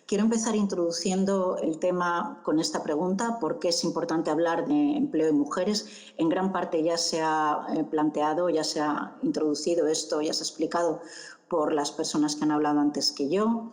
Quiero empezar introduciendo el tema con esta pregunta, porque es importante hablar de empleo de mujeres. En gran parte ya se ha planteado, ya se ha introducido esto, ya se ha explicado por las personas que han hablado antes que yo.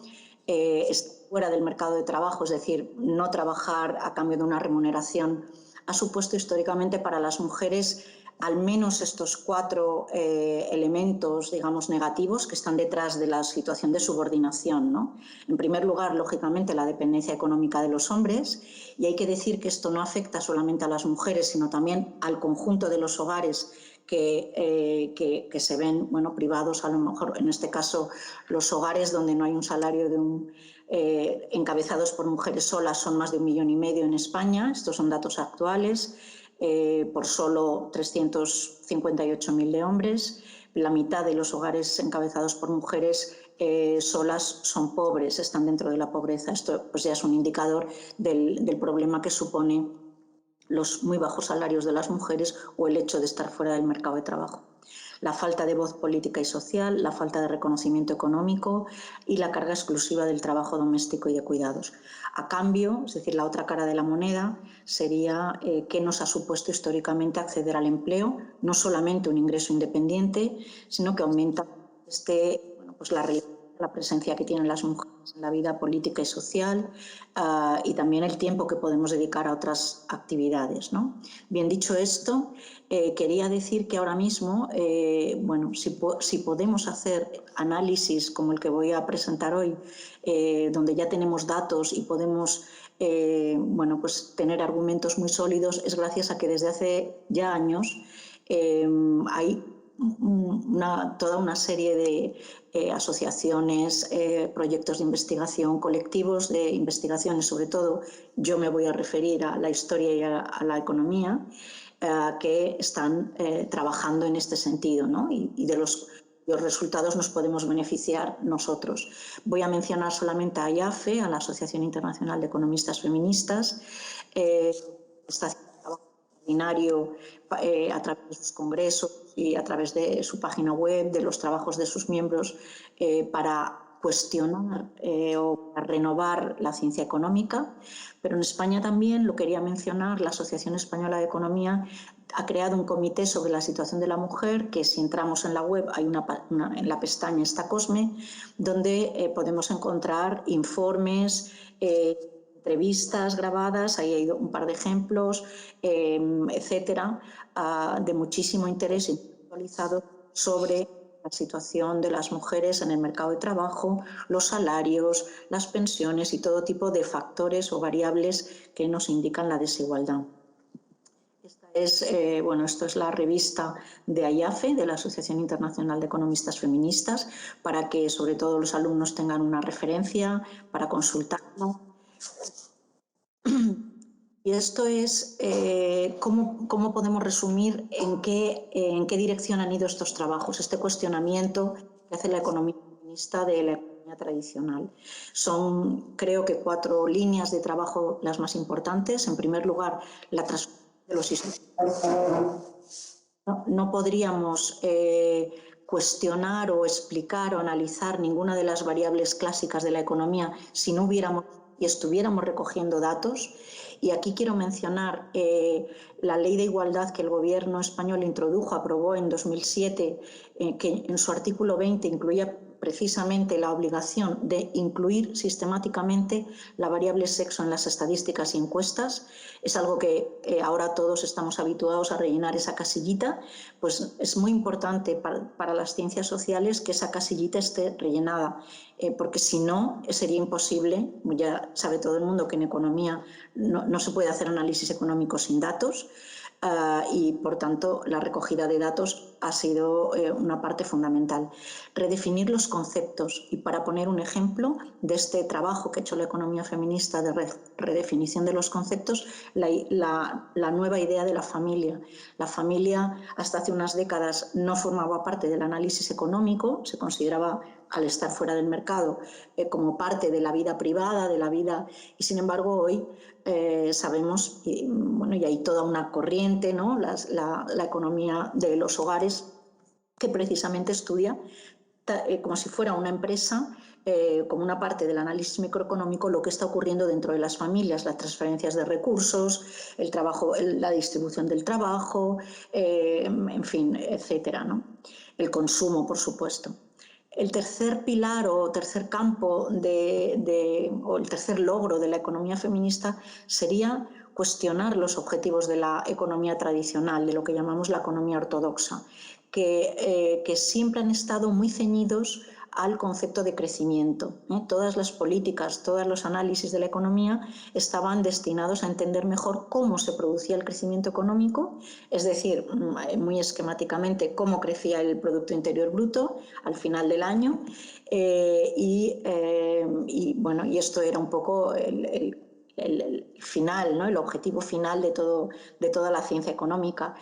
Fuera del mercado de trabajo, es decir, no trabajar a cambio de una remuneración, ha supuesto históricamente para las mujeres al menos estos cuatro elementos, digamos, negativos que están detrás de la situación de subordinación, ¿no? En primer lugar, lógicamente, la dependencia económica de los hombres, y hay que decir que esto no afecta solamente a las mujeres, sino también al conjunto de los hogares que se ven, bueno, privados, a lo mejor en este caso los hogares donde no hay un salario encabezados por mujeres solas son más de 1,5 millones en España. Estos son datos actuales. Por solo 358.000 de hombres. La mitad de los hogares encabezados por mujeres solas son pobres, están dentro de la pobreza. Esto pues ya es un indicador del problema que supone los muy bajos salarios de las mujeres o el hecho de estar fuera del mercado de trabajo. La falta de voz política y social, la falta de reconocimiento económico y la carga exclusiva del trabajo doméstico y de cuidados. A cambio, es decir, la otra cara de la moneda sería qué nos ha supuesto históricamente acceder al empleo, no solamente un ingreso independiente, sino que aumenta pues la presencia que tienen las mujeres en la vida política y social y también el tiempo que podemos dedicar a otras actividades, ¿no? Bien, dicho esto, quería decir que ahora mismo, bueno, si podemos hacer análisis como el que voy a presentar hoy, donde ya tenemos datos y podemos bueno, pues tener argumentos muy sólidos, es gracias a que desde hace ya años hay toda una serie de asociaciones, proyectos de investigación, colectivos de investigaciones, sobre todo yo me voy a referir a la historia y a la economía, que están trabajando en este sentido, ¿no? Y de los resultados nos podemos beneficiar nosotros. Voy a mencionar solamente a IAFE, a la Asociación Internacional de Economistas Feministas. Está haciendo un trabajo extraordinario a través de sus congresos y a través de su página web, de los trabajos de sus miembros, para cuestionar o para renovar la ciencia económica. Pero en España también, lo quería mencionar, la Asociación Española de Economía ha creado un comité sobre la situación de la mujer, que si entramos en la web, hay en la pestaña está COSME, donde podemos encontrar informes, entrevistas grabadas, ahí hay un par de ejemplos, etcétera, de muchísimo interés actualizado sobre la situación de las mujeres en el mercado de trabajo, los salarios, las pensiones y todo tipo de factores o variables que nos indican la desigualdad. Bueno, esto es la revista de AIAFE, de la Asociación Internacional de Economistas Feministas, para que sobre todo los alumnos tengan una referencia para consultarlo. Y esto es cómo podemos resumir en qué dirección han ido estos trabajos, este cuestionamiento que hace la economía feminista de la economía tradicional. Son, creo que, 4 líneas de trabajo las más importantes. En primer lugar, la transformación de los sistemas. No podríamos cuestionar o explicar o analizar ninguna de las variables clásicas de la economía si no hubiéramos y estuviéramos recogiendo datos. Y aquí quiero mencionar la Ley de Igualdad que el Gobierno español aprobó en 2007, que en su artículo 20 incluía precisamente la obligación de incluir sistemáticamente la variable sexo en las estadísticas y encuestas. Es algo que ahora todos estamos habituados a rellenar esa casillita, pues es muy importante para las ciencias sociales que esa casillita esté rellenada, porque si no sería imposible. Ya sabe todo el mundo que en economía no se puede hacer análisis económico sin datos. Y, por tanto, la recogida de datos ha sido una parte fundamental. Redefinir los conceptos. Y para poner un ejemplo de este trabajo que ha hecho la economía feminista de redefinición de los conceptos, la nueva idea de la familia. La familia hasta hace unas décadas no formaba parte del análisis económico, se consideraba, al estar fuera del mercado, como parte de la vida privada, de la vida, y sin embargo hoy sabemos, y hay toda una corriente, ¿no? La economía de los hogares, que precisamente estudia como si fuera una empresa, como una parte del análisis microeconómico lo que está ocurriendo dentro de las familias, las transferencias de recursos, el trabajo, la distribución del trabajo, en fin, etcétera, ¿no? El consumo, por supuesto. El tercer pilar o tercer campo o el tercer logro de la economía feminista sería cuestionar los objetivos de la economía tradicional, de lo que llamamos la economía ortodoxa, que siempre han estado muy ceñidos al concepto de crecimiento. Todas las políticas, todos los análisis de la economía estaban destinados a entender mejor cómo se producía el crecimiento económico, es decir, muy esquemáticamente cómo crecía el Producto Interior Bruto al final del año y esto era un poco el final, ¿no? El objetivo final de toda la ciencia económica.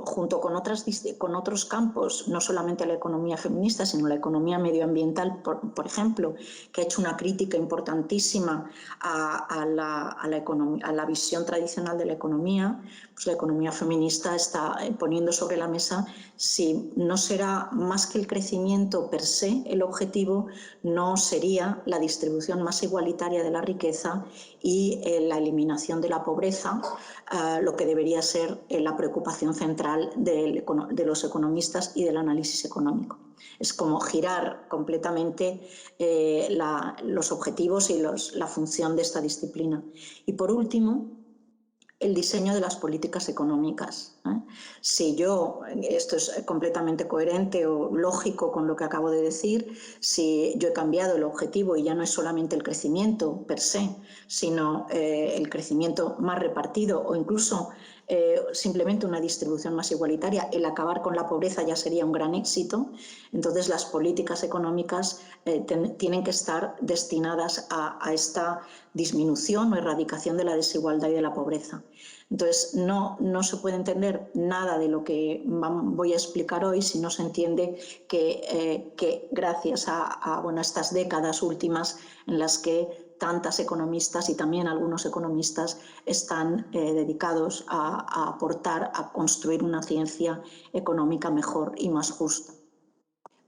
Junto con otros campos, no solamente la economía feminista, sino la economía medioambiental, por ejemplo, que ha hecho una crítica importantísima a la visión tradicional de la economía, pues la economía feminista está poniendo sobre la mesa si no será más que el crecimiento per se el objetivo, no sería la distribución más igualitaria de la riqueza y la eliminación de la pobreza, lo que debería ser la preocupación central de los economistas y del análisis económico. Es como girar completamente los objetivos y la función de esta disciplina. Y por último, el diseño de las políticas económicas. Si esto es completamente coherente o lógico con lo que acabo de decir, si yo he cambiado el objetivo y ya no es solamente el crecimiento per se, sino el crecimiento más repartido o incluso simplemente una distribución más igualitaria, el acabar con la pobreza ya sería un gran éxito, entonces las políticas económicas tienen que estar destinadas a esta disminución o erradicación de la desigualdad y de la pobreza. Entonces, no se puede entender nada de lo que voy a explicar hoy si no se entiende que gracias a estas décadas últimas en las que tantas economistas y también algunos economistas están dedicados a aportar, a construir una ciencia económica mejor y más justa.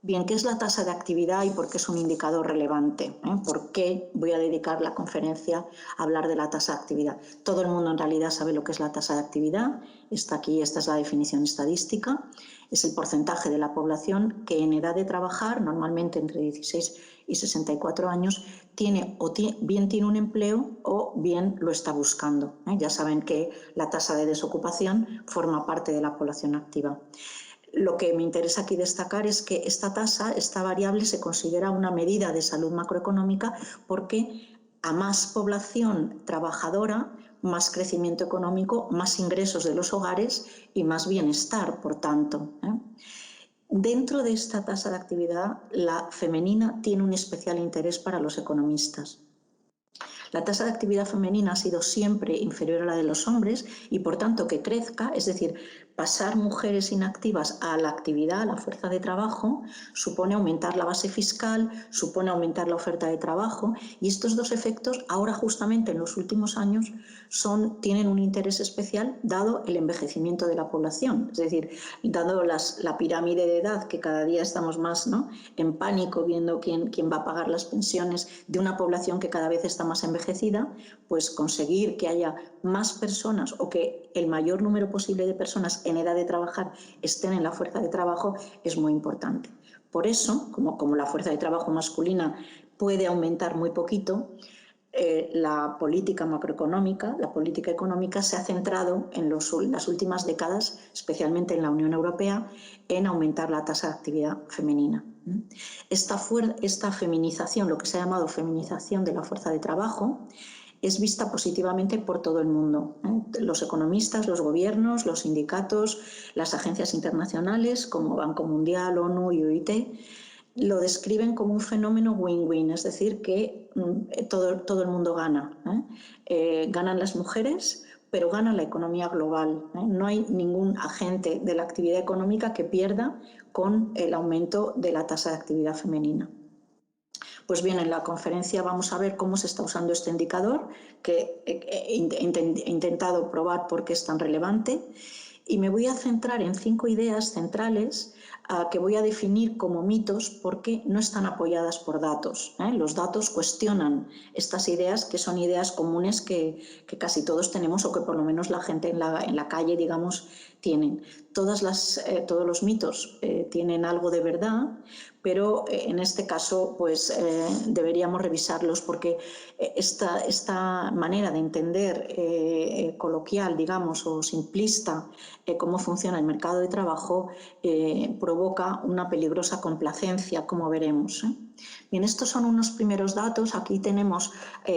Bien, ¿qué es la tasa de actividad y por qué es un indicador relevante? ¿Por qué voy a dedicar la conferencia a hablar de la tasa de actividad? Todo el mundo en realidad sabe lo que es la tasa de actividad. Esta es la definición estadística. Es el porcentaje de la población que en edad de trabajar, normalmente entre 16 y 64 años, bien tiene un empleo o bien lo está buscando. Ya saben que la tasa de desocupación forma parte de la población activa. Lo que me interesa aquí destacar es que esta variable se considera una medida de salud macroeconómica porque a más población trabajadora, más crecimiento económico, más ingresos de los hogares y más bienestar, por tanto. Dentro de esta tasa de actividad, la femenina tiene un especial interés para los economistas. La tasa de actividad femenina ha sido siempre inferior a la de los hombres y, por tanto, que crezca, es decir, pasar mujeres inactivas a la actividad, a la fuerza de trabajo, supone aumentar la base fiscal, supone aumentar la oferta de trabajo y estos dos efectos ahora justamente en los últimos años tienen un interés especial dado el envejecimiento de la población, es decir, dado la pirámide de edad que cada día estamos más en pánico viendo quién va a pagar las pensiones de una población que cada vez está más envejecida, pues conseguir que haya más personas o que el mayor número posible de personas en edad de trabajar estén en la fuerza de trabajo es muy importante. Por eso, como la fuerza de trabajo masculina puede aumentar muy poquito, la política macroeconómica, la política económica se ha centrado en las últimas décadas, especialmente en la Unión Europea, en aumentar la tasa de actividad femenina. Esta feminización, lo que se ha llamado feminización de la fuerza de trabajo, es vista positivamente por todo el mundo. Los economistas, los gobiernos, los sindicatos, las agencias internacionales como Banco Mundial, ONU y OIT lo describen como un fenómeno win-win, es decir, que todo el mundo gana. Ganan las mujeres, pero gana la economía global. No hay ningún agente de la actividad económica que pierda con el aumento de la tasa de actividad femenina. Pues bien, en la conferencia vamos a ver cómo se está usando este indicador, que he intentado probar por qué es tan relevante Y me voy a centrar en 5 ideas centrales que voy a definir como mitos porque no están apoyadas por datos. Los datos cuestionan estas ideas, que son ideas comunes que casi todos tenemos, o que por lo menos la gente en la calle, digamos, tienen. Todos los mitos tienen algo de verdad, pero en este caso pues deberíamos revisarlos porque esta manera de entender coloquial, digamos, o simplista cómo funciona el mercado de trabajo provoca una peligrosa complacencia, como veremos. Bien, estos son unos primeros datos. Aquí tenemos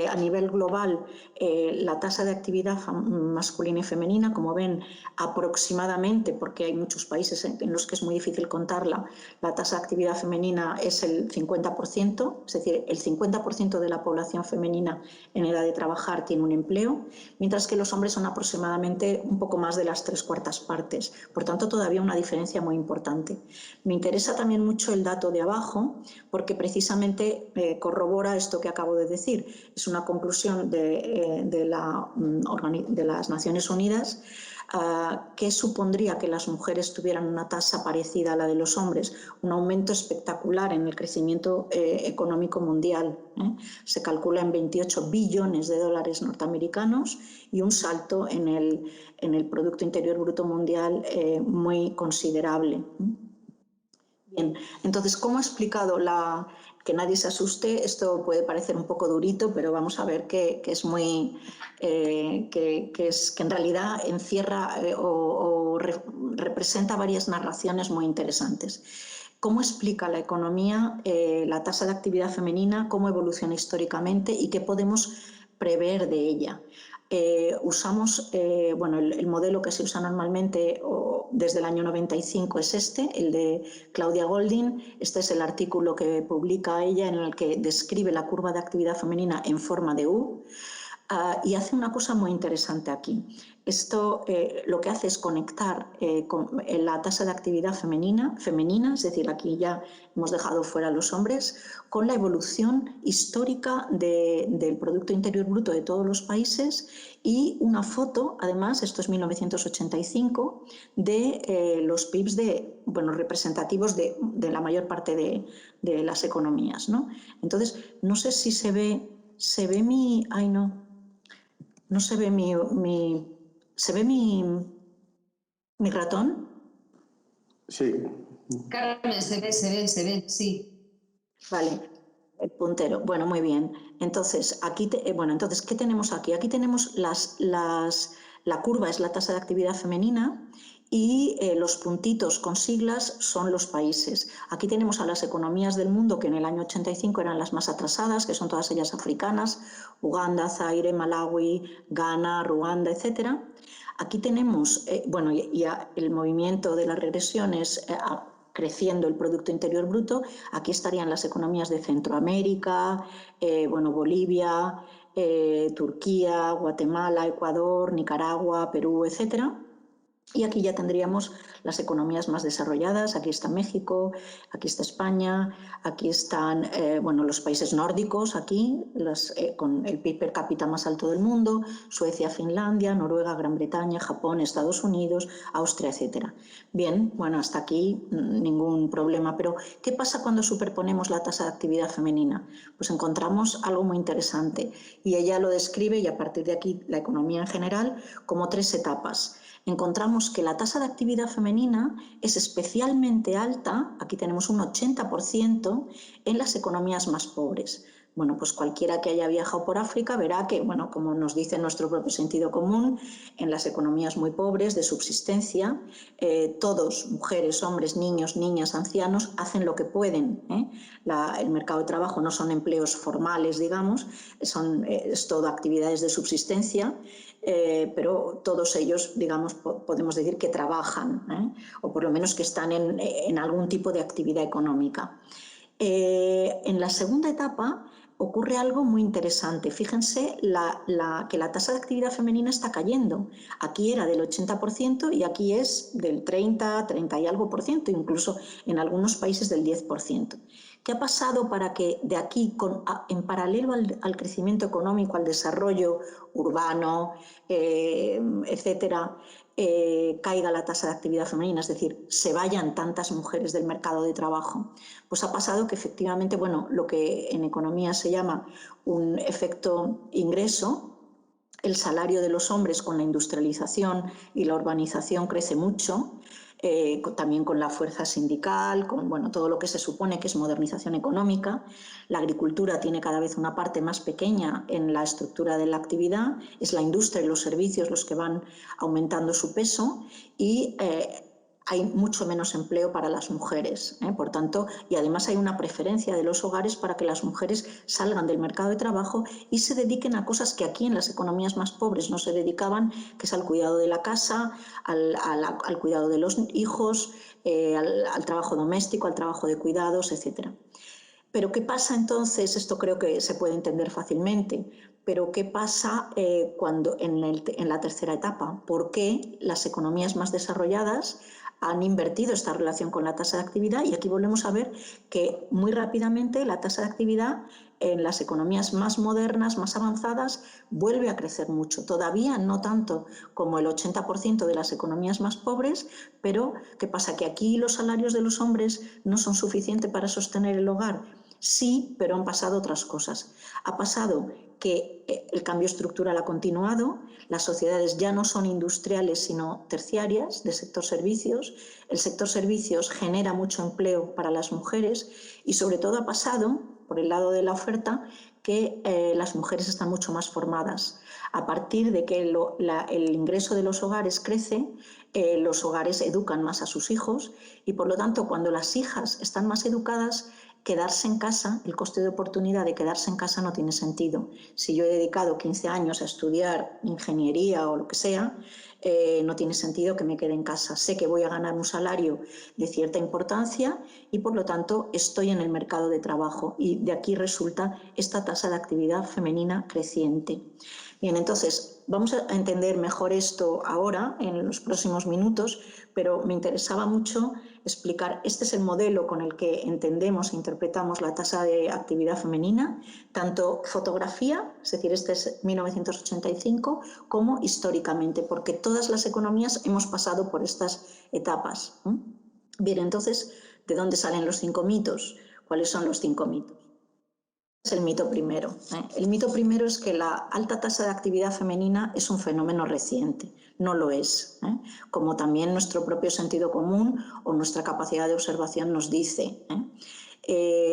a nivel global la tasa de actividad masculina y femenina. Como ven, aproximadamente, porque hay muchos países en los que es muy difícil contarla, la tasa de actividad femenina es el 50%, es decir, el 50% de la población femenina en edad de trabajar tiene un empleo, mientras que los hombres son aproximadamente un poco más de las 3/4 partes. Por tanto, todavía una diferencia muy importante. Me interesa también mucho el dato de abajo, porque precisamente corrobora esto que acabo de decir. Es una conclusión de las Naciones Unidas. ¿Qué supondría que las mujeres tuvieran una tasa parecida a la de los hombres? Un aumento espectacular en el crecimiento económico mundial. Se calcula en 28 billones de dólares norteamericanos y un salto en el Producto Interior Bruto Mundial muy considerable. Bien, entonces, ¿cómo he explicado que nadie se asuste? Esto puede parecer un poco durito, pero vamos a ver que es muy que en realidad encierra o representa varias narraciones muy interesantes. ¿Cómo explica la economía la tasa de actividad femenina, cómo evoluciona históricamente y qué podemos prever de ella? Usamos, bueno, el modelo que se usa normalmente desde el año 95 es el de Claudia Goldin. Este es el artículo que publica ella en el que describe la curva de actividad femenina en forma de U. Y hace una cosa muy interesante aquí. Esto lo que hace es conectar con la tasa de actividad femenina, es decir, aquí ya hemos dejado fuera a los hombres, con la evolución histórica del Producto Interior Bruto de todos los países y una foto, además, esto es 1985, de los PIBs representativos de la mayor parte de las economías, ¿no? Entonces, no sé si se ve mi... Ay, no se ve ¿se ve mi ratón? Sí. Carmen, se ve, sí. Vale, el puntero. Bueno, muy bien. Entonces, entonces, ¿qué tenemos aquí? Aquí tenemos la curva es la tasa de actividad femenina y los puntitos con siglas son los países. Aquí tenemos a las economías del mundo que en el año 85 eran las más atrasadas, que son todas ellas africanas: Uganda, Zaire, Malawi, Ghana, Ruanda, etcétera. Aquí tenemos, el movimiento de las regresiones creciendo el Producto Interior Bruto. Aquí estarían las economías de Centroamérica, Bolivia, Turquía, Guatemala, Ecuador, Nicaragua, Perú, etcétera. Y aquí ya tendríamos las economías más desarrolladas. Aquí está México, aquí está España, aquí están los países nórdicos, aquí con el PIB per cápita más alto del mundo: Suecia, Finlandia, Noruega, Gran Bretaña, Japón, Estados Unidos, Austria, etcétera. Bien, bueno, hasta aquí ningún problema. Pero ¿qué pasa cuando superponemos la tasa de actividad femenina? Pues encontramos algo muy interesante, y ella lo describe, y a partir de aquí la economía en general, como 3 etapas. Encontramos que la tasa de actividad femenina es especialmente alta, aquí tenemos un 80%, en las economías más pobres. Bueno, pues cualquiera que haya viajado por África verá que, como nos dice nuestro propio sentido común, en las economías muy pobres de subsistencia, todos, mujeres, hombres, niños, niñas, ancianos, hacen lo que pueden. El mercado de trabajo no son empleos formales, digamos, es todo actividades de subsistencia, pero todos ellos, digamos, podemos decir que trabajan, o por lo menos que están en algún tipo de actividad económica. En la segunda etapa ocurre algo muy interesante. Fíjense que la tasa de actividad femenina está cayendo. Aquí era del 80% y aquí es del 30 y algo por ciento, incluso en algunos países del 10%. ¿Qué ha pasado para que de aquí, en paralelo al crecimiento económico, al desarrollo urbano, etcétera, caiga la tasa de actividad femenina, es decir, se vayan tantas mujeres del mercado de trabajo? Pues ha pasado que efectivamente, bueno, lo que en economía se llama un efecto ingreso, el salario de los hombres con la industrialización y la urbanización crece mucho, también con la fuerza sindical, con bueno, todo lo que se supone que es modernización económica. La agricultura tiene cada vez una parte más pequeña en la estructura de la actividad, es la industria y los servicios los que van aumentando su peso y hay mucho menos empleo para las mujeres, por tanto, y además hay una preferencia de los hogares para que las mujeres salgan del mercado de trabajo y se dediquen a cosas que aquí en las economías más pobres no se dedicaban, que es al cuidado de la casa, al cuidado de los hijos, al trabajo doméstico, al trabajo de cuidados, etc. Pero ¿qué pasa entonces? Esto creo que se puede entender fácilmente, pero ¿qué pasa cuando en la tercera etapa? ¿Por qué las economías más desarrolladas han invertido esta relación con la tasa de actividad? Y aquí volvemos a ver que muy rápidamente la tasa de actividad en las economías más modernas, más avanzadas, vuelve a crecer mucho. Todavía no tanto como el 80% de las economías más pobres, pero ¿qué pasa? Que aquí los salarios de los hombres no son suficientes para sostener el hogar. Sí, pero han pasado otras cosas. Ha pasado que el cambio estructural ha continuado, las sociedades ya no son industriales sino terciarias, de sector servicios, el sector servicios genera mucho empleo para las mujeres y sobre todo ha pasado, por el lado de la oferta, que las mujeres están mucho más formadas. A partir de que el ingreso de los hogares crece, los hogares educan más a sus hijos y por lo tanto cuando las hijas están más educadas, quedarse en casa, el coste de oportunidad de quedarse en casa no tiene sentido. Si yo he dedicado 15 años a estudiar ingeniería o lo que sea, no tiene sentido que me quede en casa. Sé que voy a ganar un salario de cierta importancia y por lo tanto estoy en el mercado de trabajo y de aquí resulta esta tasa de actividad femenina creciente. Bien, entonces vamos a entender mejor esto ahora en los próximos minutos, pero me interesaba mucho explicar, este es el modelo con el que entendemos e interpretamos la tasa de actividad femenina, tanto fotografía, es decir, este es 1985, como históricamente, porque todas las economías hemos pasado por estas etapas. Bien, entonces, ¿de dónde salen los 5 mitos? ¿Cuáles son los 5 mitos? Es el mito primero. El mito primero es que la alta tasa de actividad femenina es un fenómeno reciente. No lo es. Como también nuestro propio sentido común o nuestra capacidad de observación nos dice.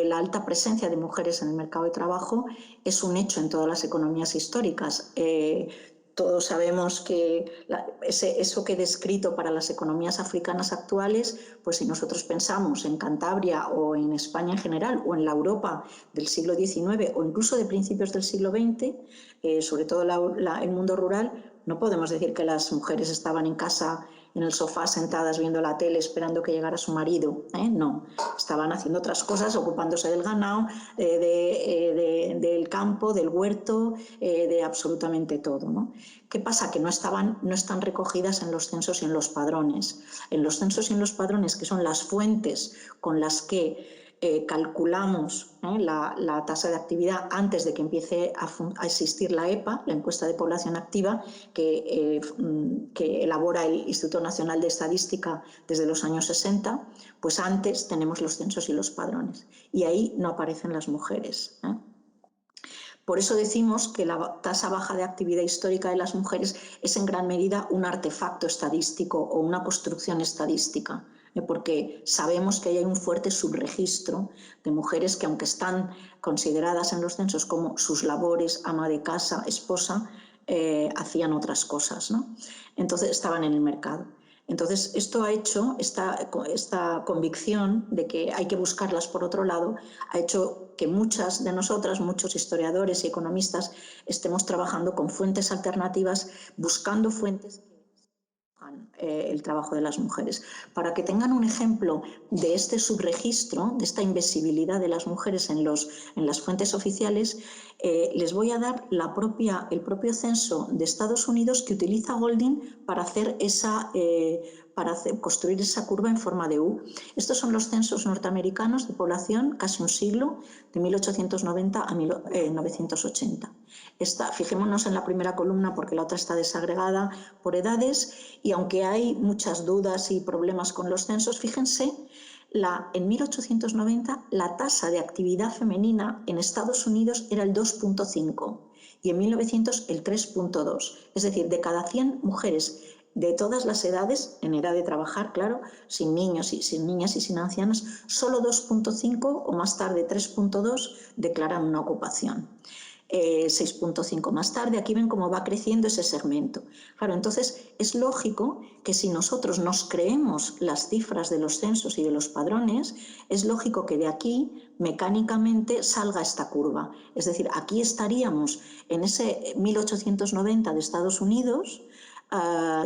La alta presencia de mujeres en el mercado de trabajo es un hecho en todas las economías históricas. Todos sabemos que eso que he descrito para las economías africanas actuales, pues si nosotros pensamos en Cantabria o en España en general o en la Europa del siglo XIX o incluso de principios del siglo XX, sobre todo el mundo rural, no podemos decir que las mujeres estaban en casa en el sofá sentadas viendo la tele esperando que llegara su marido. No, estaban haciendo otras cosas, ocupándose del ganado, del campo, del huerto, de absolutamente todo, ¿no? ¿Qué pasa? Que no están recogidas en los censos y en los padrones. En los censos y en los padrones, que son las fuentes con las que calculamos la tasa de actividad antes de que empiece a existir la EPA, la encuesta de población activa, que elabora el Instituto Nacional de Estadística desde los años 60, pues antes tenemos los censos y los padrones. Y ahí no aparecen las mujeres. Por eso decimos que la tasa baja de actividad histórica de las mujeres es en gran medida un artefacto estadístico o una construcción estadística, porque sabemos que hay un fuerte subregistro de mujeres que, aunque están consideradas en los censos como sus labores, ama de casa, esposa, hacían otras cosas, ¿no? Entonces estaban en el mercado. Entonces, esto ha hecho, esta convicción de que hay que buscarlas por otro lado, ha hecho que muchas de nosotras, muchos historiadores y economistas, estemos trabajando con fuentes alternativas, buscando fuentes que el trabajo de las mujeres. Para que tengan un ejemplo de este subregistro, de esta invisibilidad de las mujeres en las fuentes oficiales, les voy a dar el propio censo de Estados Unidos que utiliza Goldin para hacer para construir esa curva en forma de U. Estos son los censos norteamericanos de población, casi un siglo, de 1890 a 1980. Fijémonos en la primera columna porque la otra está desagregada por edades, y aunque hay muchas dudas y problemas con los censos, fíjense, en 1890 la tasa de actividad femenina en Estados Unidos era el 2,5 y en 1900 el 3,2. Es decir, de cada 100 mujeres de todas las edades, en edad de trabajar, claro, sin niños y sin niñas y sin ancianas, solo 2,5 o más tarde 3,2 declaran una ocupación. 6,5 más tarde, aquí ven cómo va creciendo ese segmento. Claro, entonces es lógico que si nosotros nos creemos las cifras de los censos y de los padrones, es lógico que de aquí mecánicamente salga esta curva. Es decir, aquí estaríamos en ese 1890 de Estados Unidos,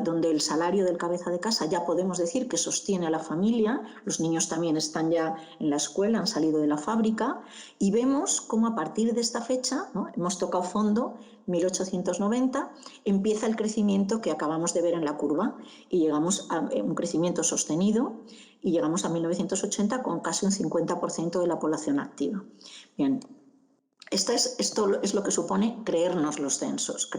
donde el salario del cabeza de casa ya podemos decir que sostiene a la familia, los niños también están ya en la escuela, han salido de la fábrica, y vemos cómo a partir de esta fecha, ¿no?, hemos tocado fondo, 1890, empieza el crecimiento que acabamos de ver en la curva y llegamos a un crecimiento sostenido y llegamos a 1980 con casi un 50% de la población activa. Bien. Esto es lo que supone creernos los censos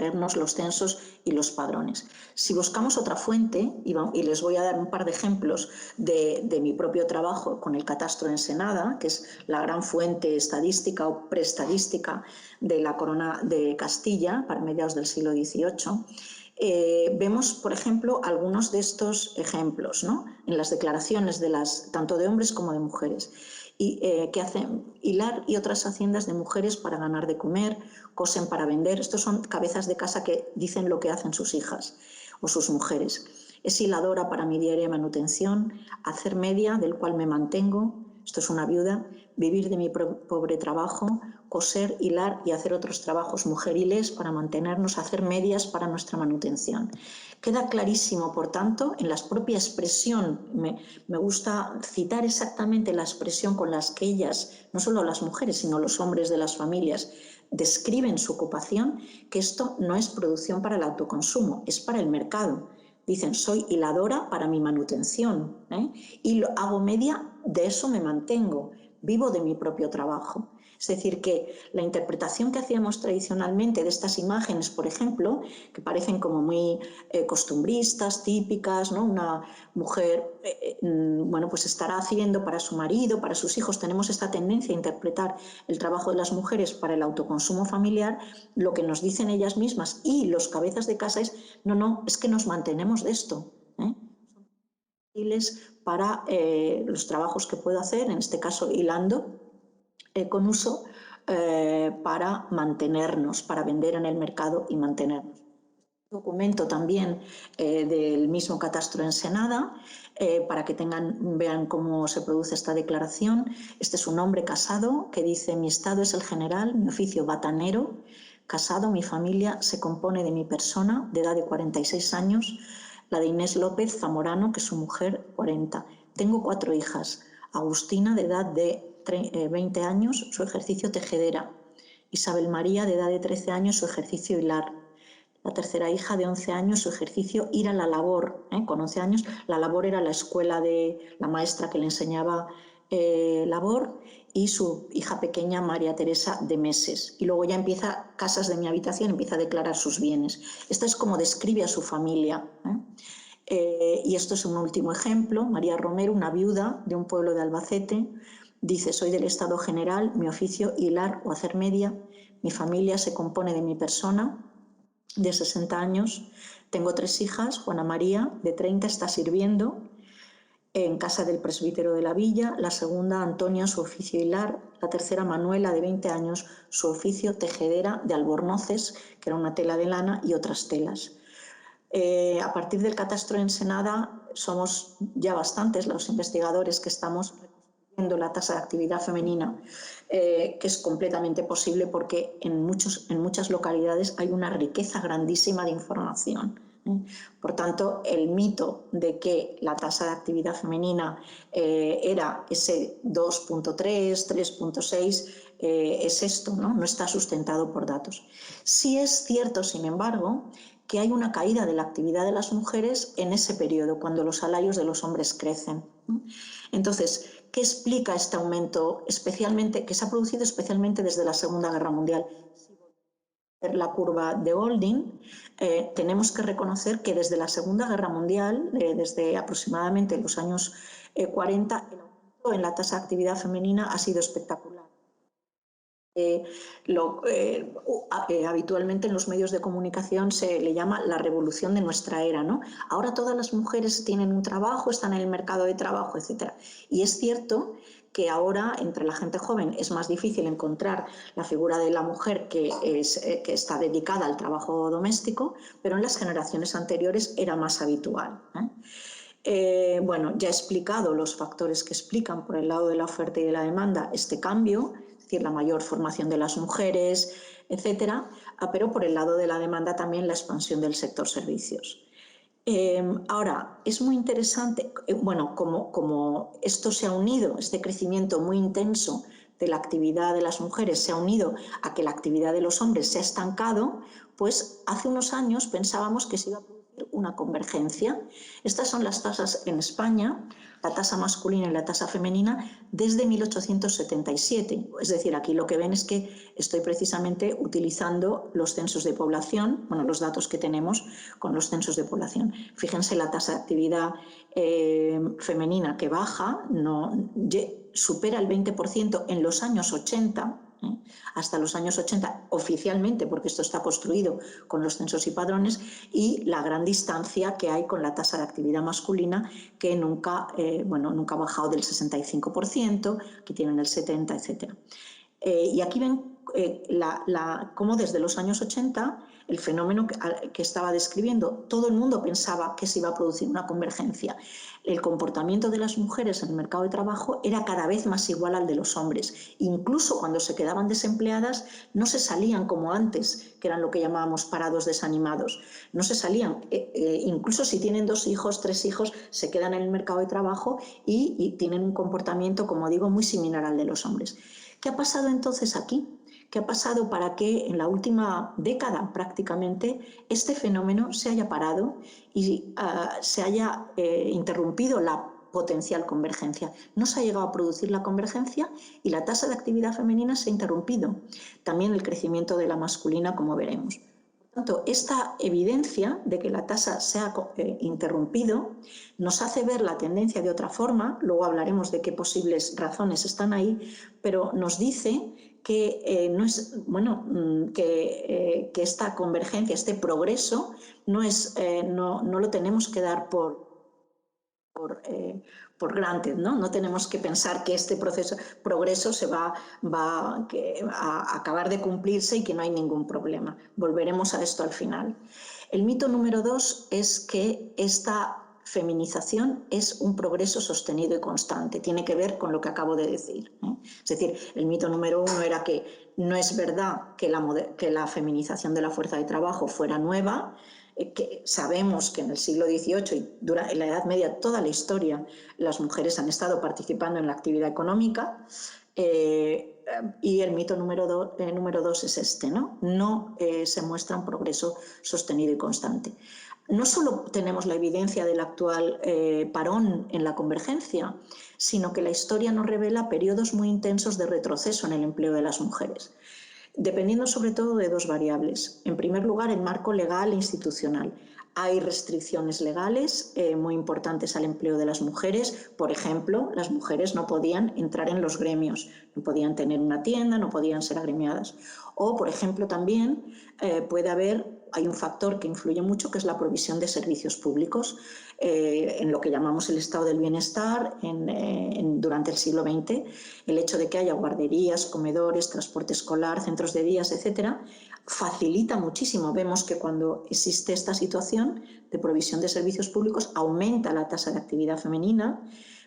y los padrones. Si buscamos otra fuente, y les voy a dar un par de ejemplos de mi propio trabajo con el catastro de Ensenada, que es la gran fuente estadística o preestadística de la corona de Castilla para mediados del siglo XVIII, vemos, por ejemplo, algunos de estos ejemplos, ¿no?, en las declaraciones tanto de hombres como de mujeres. Que hacen hilar y otras haciendas de mujeres para ganar de comer, cosen para vender. Estos son cabezas de casa que dicen lo que hacen sus hijas o sus mujeres. Es hiladora para mi diaria manutención, hacer media del cual me mantengo, esto es una viuda, vivir de mi pobre trabajo, coser, hilar y hacer otros trabajos mujeriles para mantenernos, hacer medias para nuestra manutención. Queda clarísimo, por tanto, en la propia expresión, me gusta citar exactamente la expresión con las que ellas, no solo las mujeres, sino los hombres de las familias, describen su ocupación, que esto no es producción para el autoconsumo, es para el mercado. Dicen, soy hiladora para mi manutención, y hago media, de eso me mantengo, vivo de mi propio trabajo. Es decir, que la interpretación que hacíamos tradicionalmente de estas imágenes, por ejemplo, que parecen como muy costumbristas, típicas, ¿no?, una mujer, bueno, pues estará haciendo para su marido, para sus hijos. Tenemos esta tendencia a interpretar el trabajo de las mujeres para el autoconsumo familiar. Lo que nos dicen ellas mismas y los cabezas de casa es, no, es que nos mantenemos de esto, para los trabajos que puedo hacer, en este caso hilando, con uso para mantenernos, para vender en el mercado y mantenernos. Documento también del mismo catastro de Ensenada, para que vean cómo se produce esta declaración. Este es un hombre casado que dice: mi estado es el general, mi oficio batanero, casado, mi familia se compone de mi persona, de edad de 46 años, la de Inés López Zamorano, que es su mujer, 40. Tengo 4 hijas, Agustina, de edad de 20 años, su ejercicio tejedera, Isabel María, de edad de 13 años, su ejercicio hilar, la tercera hija de 11 años, su ejercicio ir a la labor. Con 11 años la labor era la escuela de la maestra que le enseñaba labor, y su hija pequeña María Teresa, de meses. Y luego ya empieza, casas de mi habitación, empieza a declarar sus bienes. Esta es como describe a su familia. Y esto es un último ejemplo. María Romero, una viuda de un pueblo de Albacete, dice: soy del Estado General, mi oficio hilar o hacer media, mi familia se compone de mi persona, de 60 años, tengo 3 hijas, Juana María, de 30, está sirviendo en casa del presbítero de la villa, la segunda, Antonia, su oficio hilar, la tercera, Manuela, de 20 años, su oficio tejedera de albornoces, que era una tela de lana, y otras telas. A partir del catastro de Ensenada somos ya bastantes los investigadores que estamos reconstruyendo la tasa de actividad femenina, que es completamente posible porque en muchas localidades hay una riqueza grandísima de información. Por tanto, el mito de que la tasa de actividad femenina era ese 2,3, 3,6, es esto, ¿no? No está sustentado por datos. Sí es cierto, sin embargo, que hay una caída de la actividad de las mujeres en ese periodo, cuando los salarios de los hombres crecen. Entonces, ¿qué explica este aumento especialmente, que se ha producido especialmente desde la Segunda Guerra Mundial? La curva de Golding, tenemos que reconocer que desde la Segunda Guerra Mundial, desde aproximadamente los años 40, el aumento en la tasa de actividad femenina ha sido espectacular. Habitualmente en los medios de comunicación se le llama la revolución de nuestra era, ¿no? Ahora todas las mujeres tienen un trabajo, están en el mercado de trabajo, etc. Y es cierto que ahora entre la gente joven es más difícil encontrar la figura de la mujer que está dedicada al trabajo doméstico, pero en las generaciones anteriores era más habitual, bueno, ya he explicado los factores que explican por el lado de la oferta y de la demanda este cambio, es decir, la mayor formación de las mujeres, etcétera, pero por el lado de la demanda también la expansión del sector servicios. Ahora, es muy interesante, bueno, como esto se ha unido, este crecimiento muy intenso de la actividad de las mujeres se ha unido a que la actividad de los hombres se ha estancado, pues hace unos años pensábamos que se iba a producir una convergencia. Estas son las tasas en España, la tasa masculina y la tasa femenina, desde 1877. Es decir, aquí lo que ven es que estoy precisamente utilizando los censos de población, bueno, los datos que tenemos con los censos de población. Fíjense la tasa de actividad femenina que baja, supera el 20% en los años 80, hasta los años 80 oficialmente, porque esto está construido con los censos y padrones, y la gran distancia que hay con la tasa de actividad masculina, que nunca ha bajado del 65%, que tienen el 70%, etc. Y aquí ven cómo desde los años 80 el fenómeno que estaba describiendo, todo el mundo pensaba que se iba a producir una convergencia. El comportamiento de las mujeres en el mercado de trabajo era cada vez más igual al de los hombres. Incluso cuando se quedaban desempleadas no se salían como antes, que eran lo que llamábamos parados desanimados. No se salían, incluso si tienen 2 hijos, 3 hijos, se quedan en el mercado de trabajo y tienen un comportamiento, como digo, muy similar al de los hombres. ¿Qué ha pasado entonces aquí? ¿Qué ha pasado para que en la última década prácticamente este fenómeno se haya parado y se haya interrumpido la potencial convergencia? No se ha llegado a producir la convergencia y la tasa de actividad femenina se ha interrumpido. También el crecimiento de la masculina, como veremos. Por tanto, esta evidencia de que la tasa se ha interrumpido nos hace ver la tendencia de otra forma, luego hablaremos de qué posibles razones están ahí, pero nos dice que, que esta convergencia, este progreso, no lo tenemos que dar por granted, ¿no? No tenemos que pensar que este progreso se va a acabar de cumplirse y que no hay ningún problema. Volveremos a esto al final. El mito número 2 es que esta feminización es un progreso sostenido y constante. Tiene que ver con lo que acabo de decir, Es decir, el mito número 1 era que no es verdad que la feminización de la fuerza de trabajo fuera nueva, que sabemos que en el siglo XVIII y en la Edad Media, toda la historia, las mujeres han estado participando en la actividad económica, y el mito número 2 es este, ¿no? No se muestra un progreso sostenido y constante. No solo tenemos la evidencia del actual parón en la convergencia, sino que la historia nos revela periodos muy intensos de retroceso en el empleo de las mujeres, dependiendo sobre todo de 2 variables. En primer lugar, el marco legal e institucional. Hay restricciones legales muy importantes al empleo de las mujeres. Por ejemplo, las mujeres no podían entrar en los gremios, no podían tener una tienda, no podían ser agremiadas. O, por ejemplo, también hay un factor que influye mucho, que es la provisión de servicios públicos, en lo que llamamos el estado del bienestar durante el siglo XX. El hecho de que haya guarderías, comedores, transporte escolar, centros de días, etcétera, facilita muchísimo. Vemos que cuando existe esta situación de provisión de servicios públicos aumenta la tasa de actividad femenina,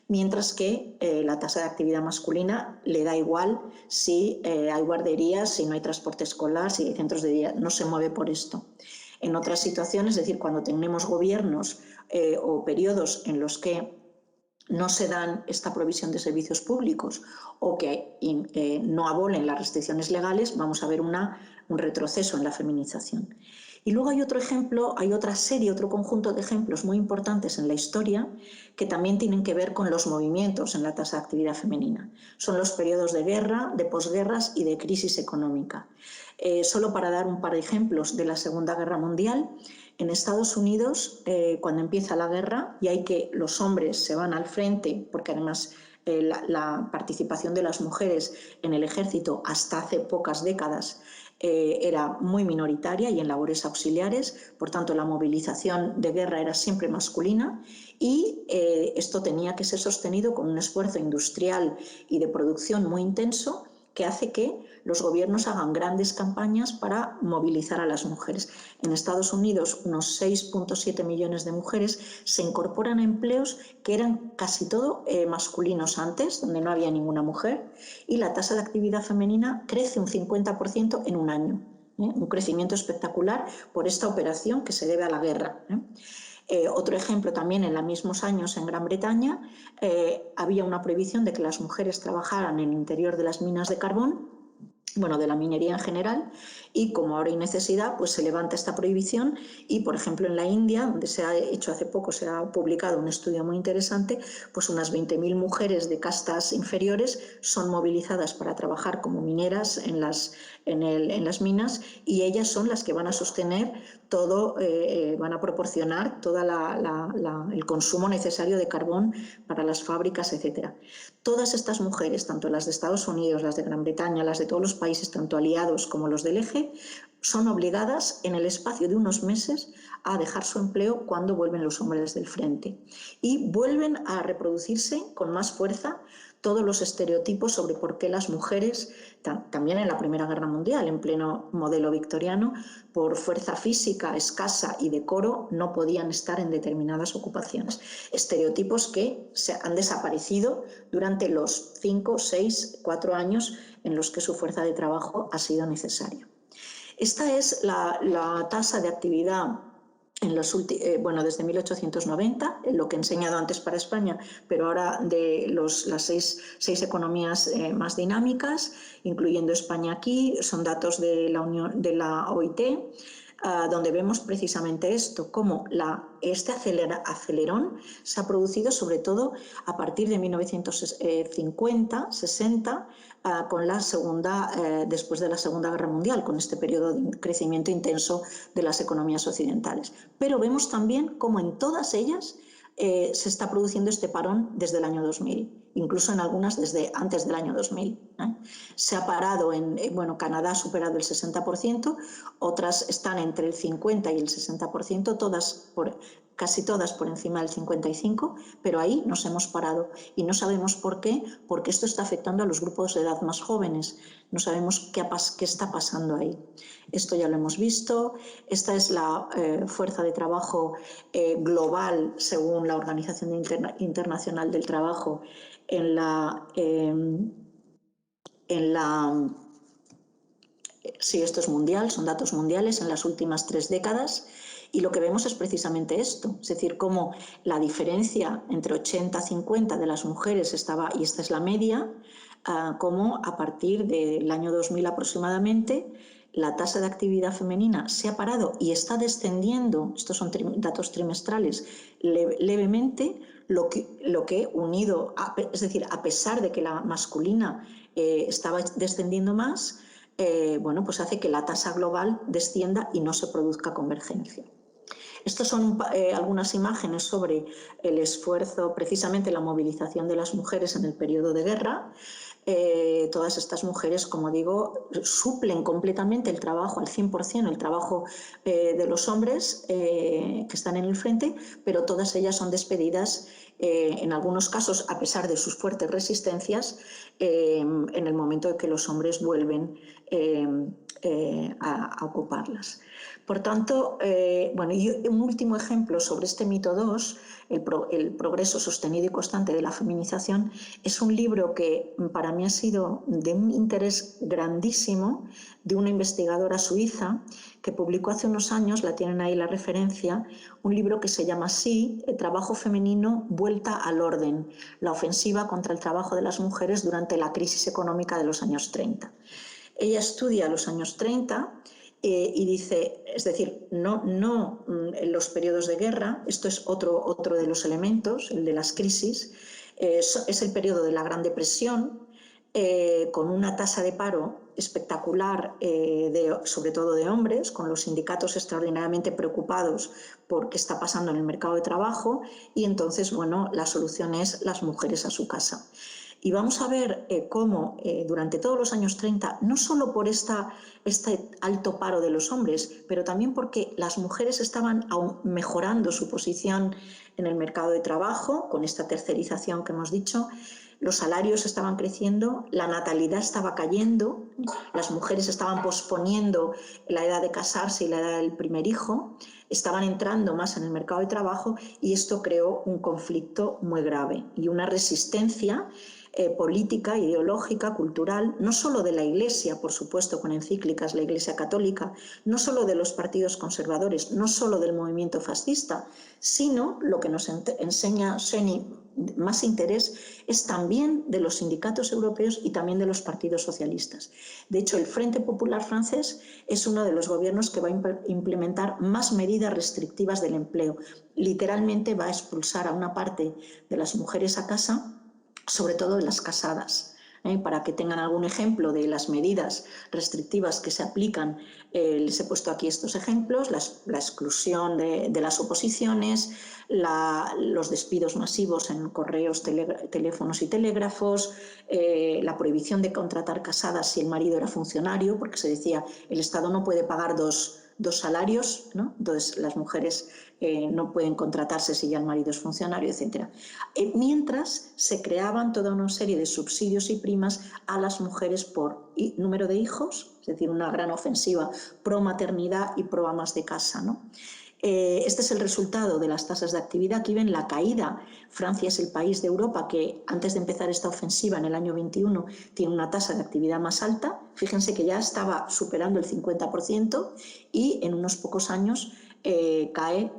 mientras que la tasa de actividad masculina le da igual si hay guarderías, si no hay transporte escolar, si hay centros de día, no se mueve por esto. En otras situaciones, es decir, cuando tenemos gobiernos o periodos en los que no se dan esta provisión de servicios públicos o que no abolen las restricciones legales, vamos a ver un retroceso en la feminización. Y luego hay otro ejemplo, hay otra serie, otro conjunto de ejemplos muy importantes en la historia que también tienen que ver con los movimientos en la tasa de actividad femenina. Son los periodos de guerra, de posguerras y de crisis económica. Solo para dar un par de ejemplos de la Segunda Guerra Mundial, en Estados Unidos, cuando empieza la guerra, y hay que los hombres se van al frente, porque además la participación de las mujeres en el ejército hasta hace pocas décadas era muy minoritaria y en labores auxiliares, por tanto la movilización de guerra era siempre masculina y esto tenía que ser sostenido con un esfuerzo industrial y de producción muy intenso que hace que los gobiernos hagan grandes campañas para movilizar a las mujeres. En Estados Unidos, unos 6,7 millones de mujeres se incorporan a empleos que eran casi todo masculinos antes, donde no había ninguna mujer, y la tasa de actividad femenina crece un 50% en un año. Un crecimiento espectacular por esta operación que se debe a la guerra. Otro ejemplo también, en los mismos años en Gran Bretaña había una prohibición de que las mujeres trabajaran en el interior de las minas de carbón, bueno, de la minería en general, y como ahora hay necesidad, pues se levanta esta prohibición y, por ejemplo, en la India, donde se ha hecho hace poco, se ha publicado un estudio muy interesante, pues unas 20.000 mujeres de castas inferiores son movilizadas para trabajar como mineras en las minas y ellas son las que van a sostener todo, van a proporcionar todo el consumo necesario de carbón para las fábricas, etcétera. Todas estas mujeres, tanto las de Estados Unidos, las de Gran Bretaña, las de todos los países, tanto aliados como los del eje, son obligadas en el espacio de unos meses a dejar su empleo cuando vuelven los hombres del frente. Y vuelven a reproducirse con más fuerza todos los estereotipos sobre por qué las mujeres, también en la Primera Guerra Mundial, en pleno modelo victoriano, por fuerza física escasa y decoro, no podían estar en determinadas ocupaciones. Estereotipos que se han desaparecido durante los 5, 6, 4 años en los que su fuerza de trabajo ha sido necesaria. Esta es la tasa de actividad desde 1890, lo que he enseñado antes para España, pero ahora de las seis economías más dinámicas, incluyendo España aquí, son datos de la OIT, donde vemos precisamente esto, cómo este acelerón se ha producido sobre todo a partir de 1950, 60, después de la Segunda Guerra Mundial, con este periodo de crecimiento intenso de las economías occidentales. Pero vemos también cómo en todas ellas se está produciendo este parón desde el año 2000, incluso en algunas desde antes del año 2000. Se ha parado Canadá ha superado el 60%, otras están entre el 50 y el 60%, casi todas por encima del 55%, pero ahí nos hemos parado y no sabemos por qué, porque esto está afectando a los grupos de edad más jóvenes. No sabemos qué está pasando ahí. Esto ya lo hemos visto. Esta es la fuerza de trabajo global según la Organización Internacional del Trabajo sí, esto es mundial, son datos mundiales en las últimas 3 décadas y lo que vemos es precisamente esto, es decir, cómo la diferencia entre 80 y 50 de las mujeres estaba, y esta es la media, cómo a partir del año 2000 aproximadamente la tasa de actividad femenina se ha parado y está descendiendo, estos son datos trimestrales, levemente, lo que unido, es decir, a pesar de que la masculina estaba descendiendo más, pues hace que la tasa global descienda y no se produzca convergencia. Estas son algunas imágenes sobre el esfuerzo, precisamente la movilización de las mujeres en el periodo de guerra. Todas estas mujeres, como digo, suplen completamente el trabajo, al 100%, el trabajo de los hombres que están en el frente, pero todas ellas son despedidas, en algunos casos, a pesar de sus fuertes resistencias, en el momento en que los hombres vuelven a ocuparlas. Por tanto, y un último ejemplo sobre este mito 2, el progreso sostenido y constante de la feminización, es un libro que para mí ha sido de un interés grandísimo, de una investigadora suiza que publicó hace unos años, la tienen ahí la referencia, un libro que se llama así, Trabajo femenino, vuelta al orden, la ofensiva contra el trabajo de las mujeres durante la crisis económica de los años 30. Ella estudia los años 30 y dice, es decir, no en los periodos de guerra, esto es otro de los elementos, el de las crisis, es el periodo de la Gran Depresión, con una tasa de paro espectacular, sobre todo de hombres, con los sindicatos extraordinariamente preocupados por qué está pasando en el mercado de trabajo, y entonces, bueno, la solución es las mujeres a su casa. Y vamos a ver cómo durante todos los años 30, no solo por este alto paro de los hombres, pero también porque las mujeres estaban aún mejorando su posición en el mercado de trabajo, con esta tercerización que hemos dicho, los salarios estaban creciendo, la natalidad estaba cayendo, las mujeres estaban posponiendo la edad de casarse y la edad del primer hijo, estaban entrando más en el mercado de trabajo, y esto creó un conflicto muy grave y una resistencia política, ideológica, cultural, no solo de la Iglesia, por supuesto, con encíclicas, la Iglesia católica, no solo de los partidos conservadores, no solo del movimiento fascista, sino, lo que nos enseña Seni, más interés, es también de los sindicatos europeos y también de los partidos socialistas. De hecho, el Frente Popular francés es uno de los gobiernos que va a implementar más medidas restrictivas del empleo. Literalmente va a expulsar a una parte de las mujeres a casa, sobre todo de las casadas. Para que tengan algún ejemplo de las medidas restrictivas que se aplican, les he puesto aquí estos ejemplos: la exclusión de las oposiciones, los despidos masivos en correos, teléfonos y telégrafos, la prohibición de contratar casadas si el marido era funcionario, porque se decía el Estado no puede pagar dos salarios, ¿no? Entonces las mujeres no pueden contratarse si ya el marido es funcionario, etc. Mientras se creaban toda una serie de subsidios y primas a las mujeres por número de hijos, es decir, una gran ofensiva pro maternidad y pro amas de casa, ¿no? Este es el resultado de las tasas de actividad. Aquí ven la caída. Francia es el país de Europa que antes de empezar esta ofensiva en el año 21 tiene una tasa de actividad más alta. Fíjense que ya estaba superando el 50% y en unos pocos años cae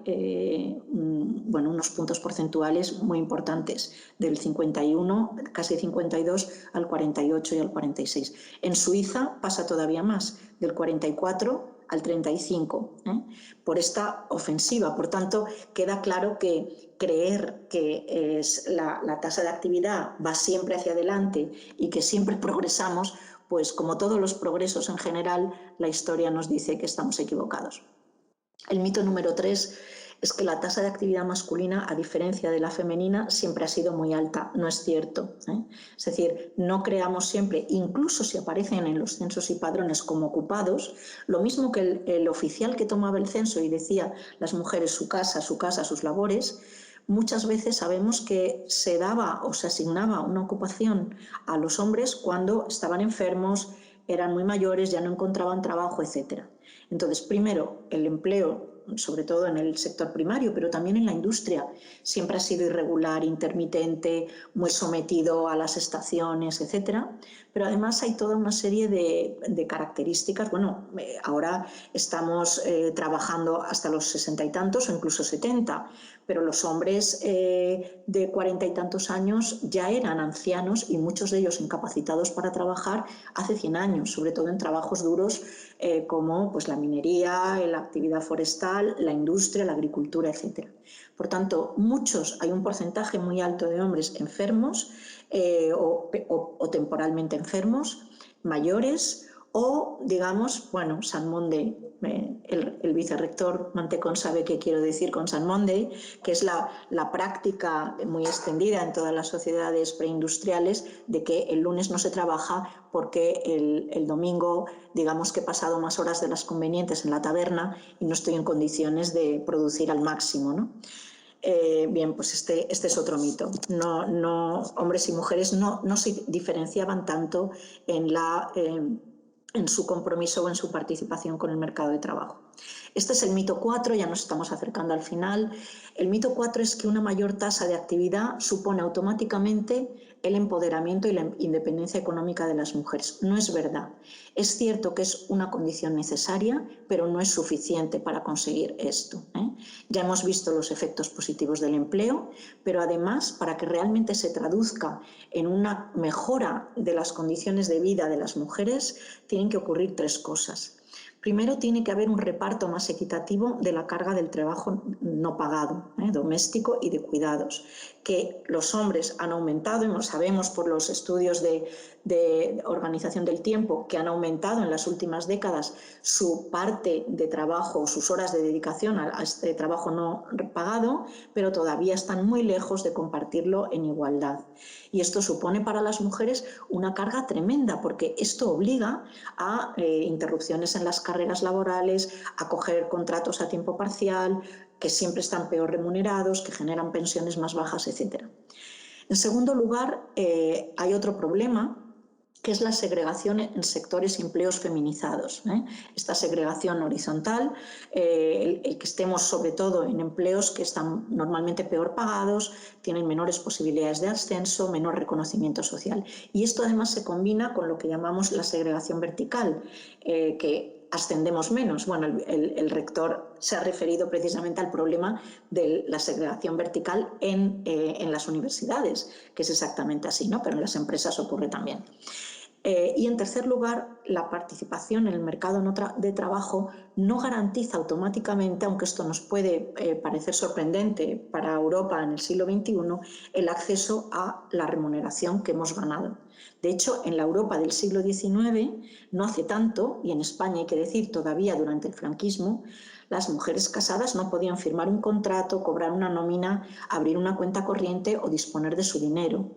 bueno, unos puntos porcentuales muy importantes, del 51, casi 52, al 48 y al 46. En Suiza pasa todavía más, del 44 al 35, por esta ofensiva. Por tanto, queda claro que creer que la tasa de actividad va siempre hacia adelante y que siempre progresamos, pues como todos los progresos en general, la historia nos dice que estamos equivocados. El mito número 3 es que la tasa de actividad masculina, a diferencia de la femenina, siempre ha sido muy alta. No es cierto, Es decir, no creamos siempre, incluso si aparecen en los censos y padrones como ocupados, lo mismo que el oficial que tomaba el censo y decía las mujeres su casa, sus labores, muchas veces sabemos que se daba o se asignaba una ocupación a los hombres cuando estaban enfermos, eran muy mayores, ya no encontraban trabajo, etc. Entonces, primero, el empleo, sobre todo en el sector primario, pero también en la industria, siempre ha sido irregular, intermitente, muy sometido a las estaciones, etc. Pero además hay toda una serie de características. Bueno, ahora estamos trabajando hasta los 60 y tantos o incluso 70, pero los hombres de 40 y tantos años ya eran ancianos y muchos de ellos incapacitados para trabajar hace 100 años, sobre todo en trabajos duros como pues, la minería, la actividad forestal, la industria, la agricultura, etc. Por tanto, hay un porcentaje muy alto de hombres enfermos o temporalmente enfermos, mayores, o, digamos, bueno, Sun Monday, el vicerrector Mantecón sabe qué quiero decir con Sun Monday, que es la práctica muy extendida en todas las sociedades preindustriales de que el lunes no se trabaja porque el domingo, digamos que he pasado más horas de las convenientes en la taberna y no estoy en condiciones de producir al máximo, ¿no? Bien, pues este es otro mito. Hombres y mujeres no se diferenciaban tanto en su compromiso o en su participación con el mercado de trabajo. Este es el mito 4, ya nos estamos acercando al final. El mito 4 es que una mayor tasa de actividad supone automáticamente el empoderamiento y la independencia económica de las mujeres. No es verdad. Es cierto que es una condición necesaria, pero no es suficiente para conseguir esto. Ya hemos visto los efectos positivos del empleo, pero además, para que realmente se traduzca en una mejora de las condiciones de vida de las mujeres, tienen que ocurrir 3 cosas. Primero, tiene que haber un reparto más equitativo de la carga del trabajo no pagado, doméstico y de cuidados, que los hombres han aumentado, y lo sabemos por los estudios de organización del tiempo, que han aumentado en las últimas décadas su parte de trabajo, sus horas de dedicación a este trabajo no pagado, pero todavía están muy lejos de compartirlo en igualdad. Y esto supone para las mujeres una carga tremenda, porque esto obliga a interrupciones en las carreras laborales, a coger contratos a tiempo parcial, que siempre están peor remunerados, que generan pensiones más bajas, etc. En segundo lugar, hay otro problema, que es la segregación en sectores y empleos feminizados. Esta segregación horizontal, el que estemos sobre todo en empleos que están normalmente peor pagados, tienen menores posibilidades de ascenso, menor reconocimiento social. Y esto además se combina con lo que llamamos la segregación vertical, que ascendemos menos. Bueno, el rector se ha referido precisamente al problema de la segregación vertical en las universidades, que es exactamente así, ¿no? Pero en las empresas ocurre también. Y en tercer lugar, la participación en el mercado de trabajo no garantiza automáticamente, aunque esto nos puede parecer sorprendente para Europa en el siglo XXI, el acceso a la remuneración que hemos ganado. De hecho, en la Europa del siglo XIX, no hace tanto, y en España hay que decir todavía durante el franquismo, las mujeres casadas no podían firmar un contrato, cobrar una nómina, abrir una cuenta corriente o disponer de su dinero.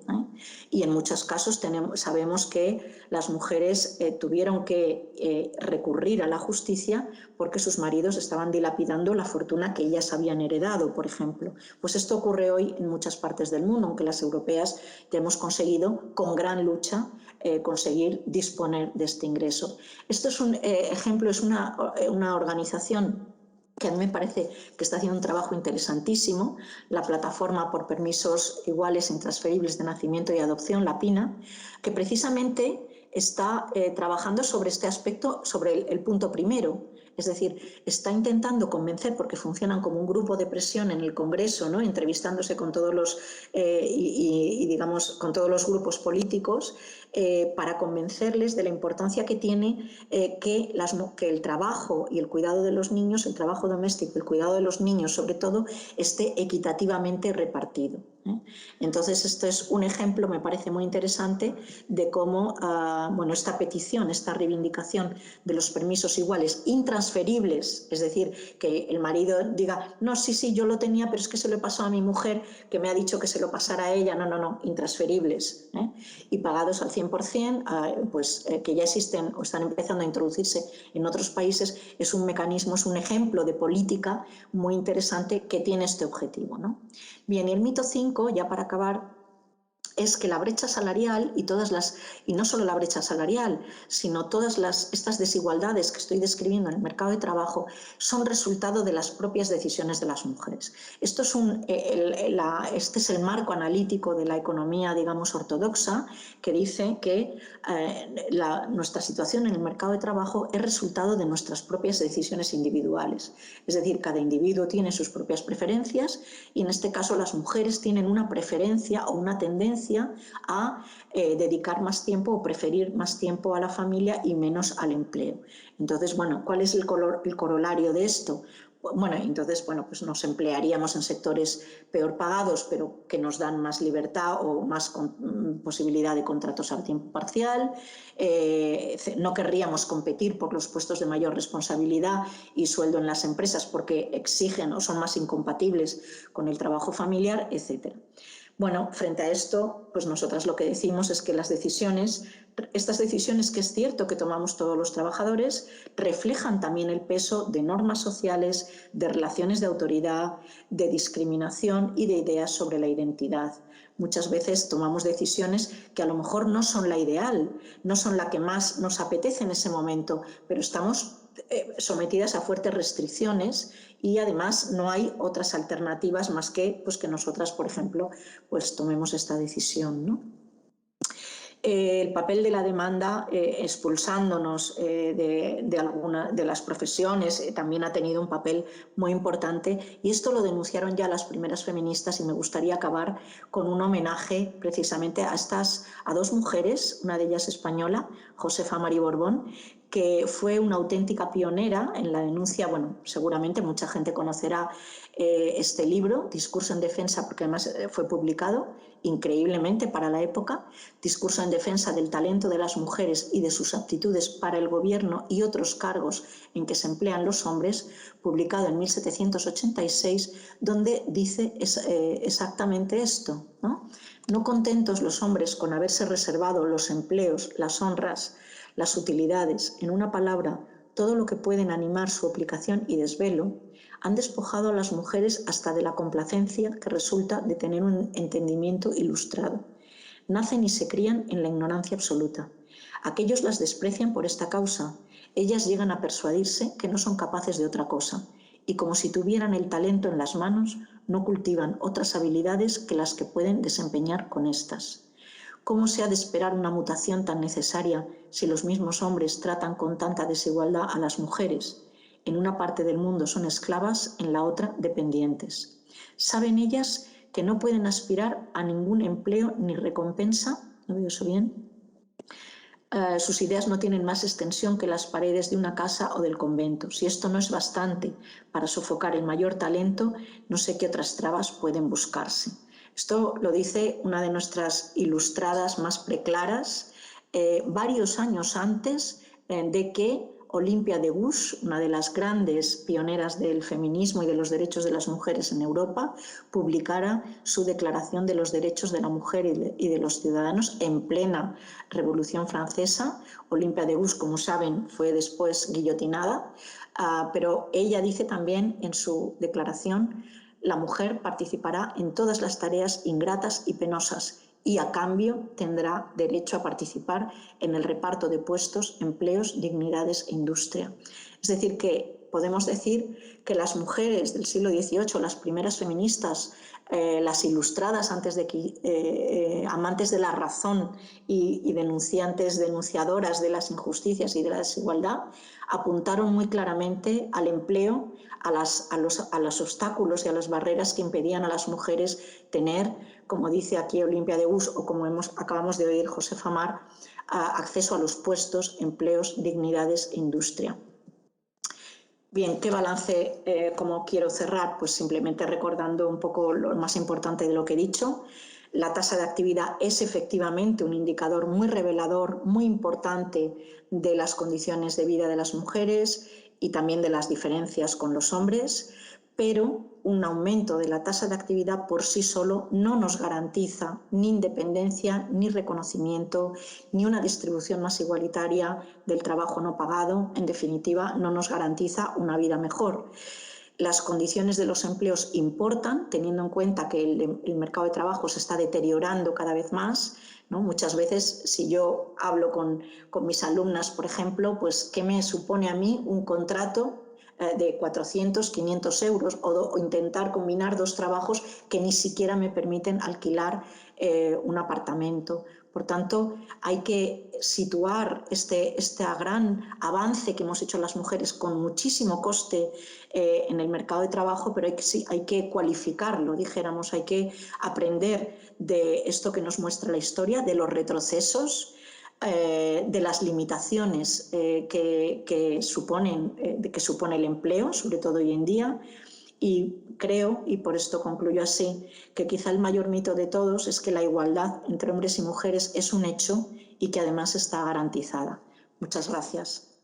Y en muchos casos sabemos que las mujeres tuvieron que recurrir a la justicia porque sus maridos estaban dilapidando la fortuna que ellas habían heredado, por ejemplo. Pues esto ocurre hoy en muchas partes del mundo, aunque las europeas ya hemos conseguido, con gran lucha, conseguir disponer de este ingreso. Esto es un ejemplo, es una organización que a mí me parece que está haciendo un trabajo interesantísimo, la Plataforma por Permisos Iguales e Intransferibles de Nacimiento y Adopción, la PINA, que precisamente está trabajando sobre este aspecto, sobre el punto primero. Es decir, está intentando convencer, porque funcionan como un grupo de presión en el Congreso, ¿no? Entrevistándose con todos los, digamos, con todos los grupos políticos, para convencerles de la importancia que tiene que el trabajo y el cuidado de los niños, el trabajo doméstico y el cuidado de los niños, sobre todo, esté equitativamente repartido. Entonces, esto es un ejemplo, me parece muy interesante, de cómo bueno, esta petición, esta reivindicación de los permisos iguales, intransferibles, es decir, que el marido diga, no, sí, yo lo tenía, pero es que se lo he pasado a mi mujer, que me ha dicho que se lo pasara a ella, no, intransferibles, y pagados al 100%, pues que ya existen o están empezando a introducirse en otros países, es un mecanismo, es un ejemplo de política muy interesante que tiene este objetivo, ¿no? Bien, y el mito 5, ya para acabar, es que la brecha salarial y no solo la brecha salarial, sino todas estas desigualdades que estoy describiendo en el mercado de trabajo son resultado de las propias decisiones de las mujeres. Este es el marco analítico de la economía, digamos, ortodoxa, que dice que nuestra situación en el mercado de trabajo es resultado de nuestras propias decisiones individuales. Es decir, cada individuo tiene sus propias preferencias y en este caso las mujeres tienen una preferencia o una tendencia a dedicar más tiempo o preferir más tiempo a la familia y menos al empleo. Entonces, bueno, ¿cuál es el corolario de esto? Bueno, entonces, pues nos emplearíamos en sectores peor pagados, pero que nos dan más libertad o más posibilidad de contratos a tiempo parcial. No querríamos competir por los puestos de mayor responsabilidad y sueldo en las empresas porque exigen o son más incompatibles con el trabajo familiar, etcétera. Bueno, frente a esto, pues nosotras lo que decimos es que estas decisiones que es cierto que tomamos todos los trabajadores, reflejan también el peso de normas sociales, de relaciones de autoridad, de discriminación y de ideas sobre la identidad. Muchas veces tomamos decisiones que a lo mejor no son la ideal, no son la que más nos apetece en ese momento, pero estamos sometidas a fuertes restricciones y además no hay otras alternativas más que que nosotras, por ejemplo, pues tomemos esta decisión, ¿no? El papel de la demanda expulsándonos de las profesiones también ha tenido un papel muy importante y esto lo denunciaron ya las primeras feministas y me gustaría acabar con un homenaje precisamente a dos mujeres, una de ellas española, Josefa Mari Borbón, que fue una auténtica pionera en la denuncia. Bueno, seguramente mucha gente conocerá este libro, Discurso en Defensa, porque además fue publicado increíblemente para la época, Discurso en Defensa del talento de las mujeres y de sus aptitudes para el gobierno y otros cargos en que se emplean los hombres, publicado en 1786, donde dice exactamente esto, ¿no? No contentos los hombres con haberse reservado los empleos, las honras, las utilidades, en una palabra, todo lo que pueden animar su aplicación y desvelo, han despojado a las mujeres hasta de la complacencia que resulta de tener un entendimiento ilustrado. Nacen y se crían en la ignorancia absoluta. Aquellos las desprecian por esta causa. Ellas llegan a persuadirse que no son capaces de otra cosa, y como si tuvieran el talento en las manos, no cultivan otras habilidades que las que pueden desempeñar con estas. ¿Cómo se ha de esperar una mutación tan necesaria si los mismos hombres tratan con tanta desigualdad a las mujeres? En una parte del mundo son esclavas, en la otra dependientes. ¿Saben ellas que no pueden aspirar a ningún empleo ni recompensa? ¿No veo eso bien? Sus ideas no tienen más extensión que las paredes de una casa o del convento. Si esto no es bastante para sofocar el mayor talento, no sé qué otras trabas pueden buscarse. Esto lo dice una de nuestras ilustradas más preclaras, varios años antes de que Olympia de Gouges, una de las grandes pioneras del feminismo y de los derechos de las mujeres en Europa, publicara su Declaración de los Derechos de la Mujer y de los Ciudadanos en plena Revolución Francesa. Olympia de Gouges, como saben, fue después guillotinada, pero ella dice también en su declaración: la mujer participará en todas las tareas ingratas y penosas y a cambio tendrá derecho a participar en el reparto de puestos, empleos, dignidades e industria. Es decir, que podemos decir que las mujeres del siglo XVIII, las primeras feministas, las ilustradas antes de que, amantes de la razón y denunciadoras de las injusticias y de la desigualdad, apuntaron muy claramente al empleo, a los obstáculos y a las barreras que impedían a las mujeres tener, como dice aquí Olympia de Gouges o como acabamos de oír Josefa Mar, acceso a los puestos, empleos, dignidades e industria. Bien, ¿qué balance, cómo quiero cerrar? Pues simplemente recordando un poco lo más importante de lo que he dicho. La tasa de actividad es efectivamente un indicador muy revelador, muy importante de las condiciones de vida de las mujeres y también de las diferencias con los hombres, pero un aumento de la tasa de actividad por sí solo no nos garantiza ni independencia, ni reconocimiento, ni una distribución más igualitaria del trabajo no pagado. En definitiva, no nos garantiza una vida mejor. Las condiciones de los empleos importan, teniendo en cuenta que el mercado de trabajo se está deteriorando cada vez más, ¿no? Muchas veces, si yo hablo con mis alumnas, por ejemplo, pues ¿qué me supone a mí un contrato de 400, 500 euros o intentar combinar dos trabajos que ni siquiera me permiten alquilar un apartamento? Por tanto, hay que situar este gran avance que hemos hecho las mujeres con muchísimo coste en el mercado de trabajo, pero hay que cualificarlo, dijéramos, hay que aprender de esto que nos muestra la historia, de los retrocesos, de las limitaciones que supone el empleo, sobre todo hoy en día. Y creo, y por esto concluyo así, que quizá el mayor mito de todos es que la igualdad entre hombres y mujeres es un hecho y que además está garantizada. Muchas gracias.